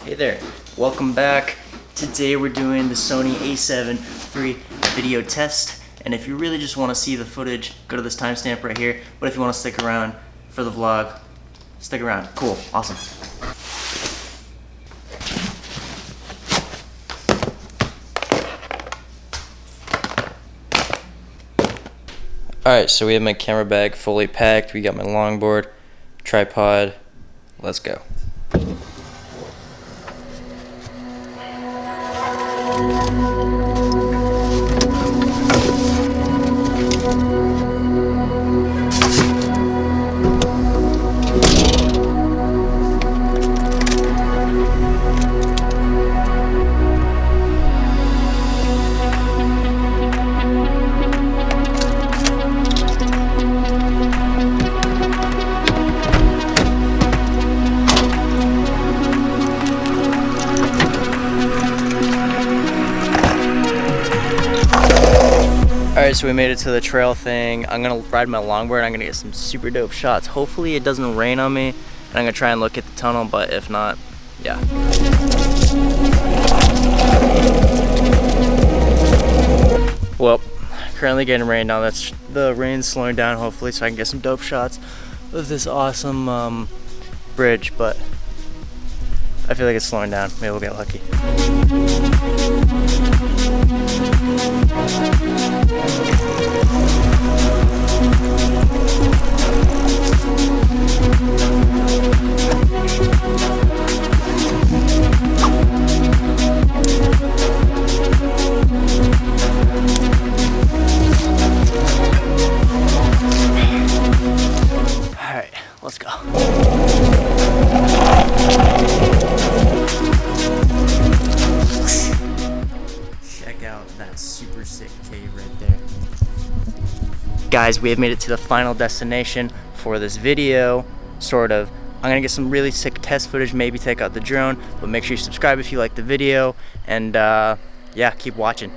Hey there, welcome back. Today we're doing the Sony a7iii video test, and if you really just want to see the footage, go to this timestamp right here. But if you want to stick around for the vlog, stick around. Cool, awesome. Alright, so we have my camera bag fully packed. We got my longboard, tripod. Let's go. Alright, so we made it to the trail thing. I'm gonna ride my longboard. I'm gonna get some super dope shots. Hopefully it doesn't rain on me, and I'm gonna try and look at the tunnel, but if not, yeah. Well, currently getting rain now. That's the rain's slowing down, hopefully, so I can get some dope shots of this awesome bridge, but I feel like it's slowing down. Maybe we'll get lucky. Alright, let's go. Check out that super sick cave right there. Guys, we have made it to the final destination for this video, sort of. I'm gonna get some really sick test footage, maybe take out the drone, but make sure you subscribe if you like the video, and yeah, keep watching.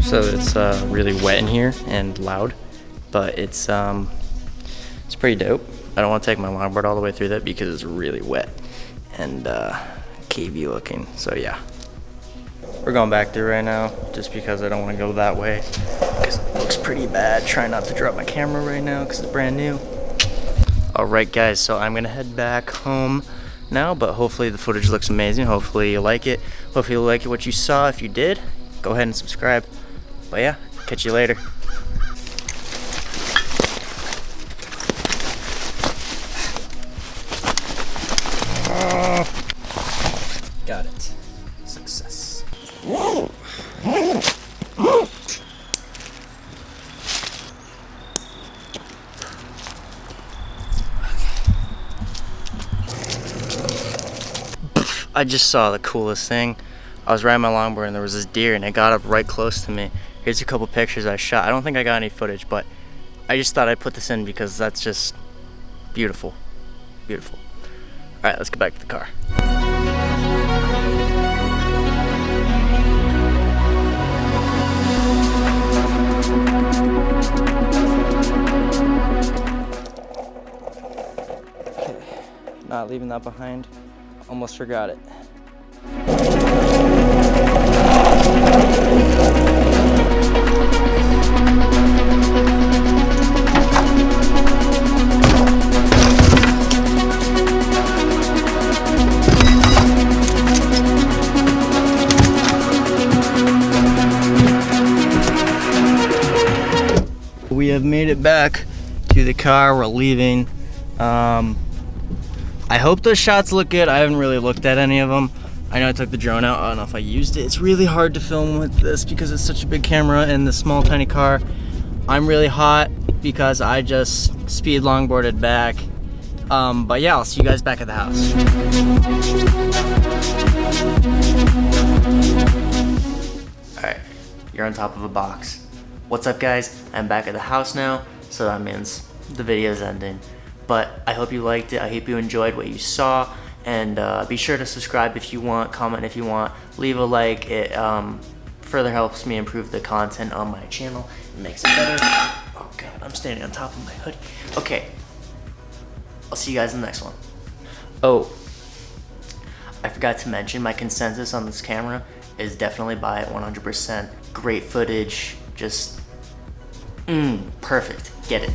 So it's really wet in here and loud, but it's pretty dope. I don't want to take my longboard all the way through that because it's really wet and cavey looking. So yeah, we're going back through right now just because I don't want to go that way because it looks pretty bad. Trying not to drop my camera right now because it's brand new. All right, guys, so I'm gonna head back home now, but hopefully the footage looks amazing. Hopefully you like it. Hopefully you like what you saw. If you did, go ahead and subscribe. But yeah, catch you later. Got it. Success. I just saw the coolest thing. I was riding my longboard and there was this deer and it got up right close to me. Here's a couple pictures I shot. I don't think I got any footage, but I just thought I'd put this in because that's just beautiful. Beautiful. All right, let's get back to the car. Okay, not leaving that behind. Almost forgot it. have made it back to the car. We're leaving. I hope those shots look good. I haven't really looked at any of them. I know I took the drone out. I don't know if I used it. It's really hard to film with this because it's such a big camera and the small tiny car. I'm really hot because I just speed longboarded back. But yeah, I'll see you guys back at the house. Alright, you're on top of a box. What's up guys? I'm back at the house now, so that means the video's ending. But I hope you liked it, I hope you enjoyed what you saw, and be sure to subscribe if you want, comment if you want, leave a like. It further helps me improve the content on my channel. It makes it better. Oh god, I'm standing on top of my hoodie. Okay, I'll see you guys in the next one. Oh, I forgot to mention my consensus on this camera is definitely buy it 100%. Great footage, just perfect. Get it.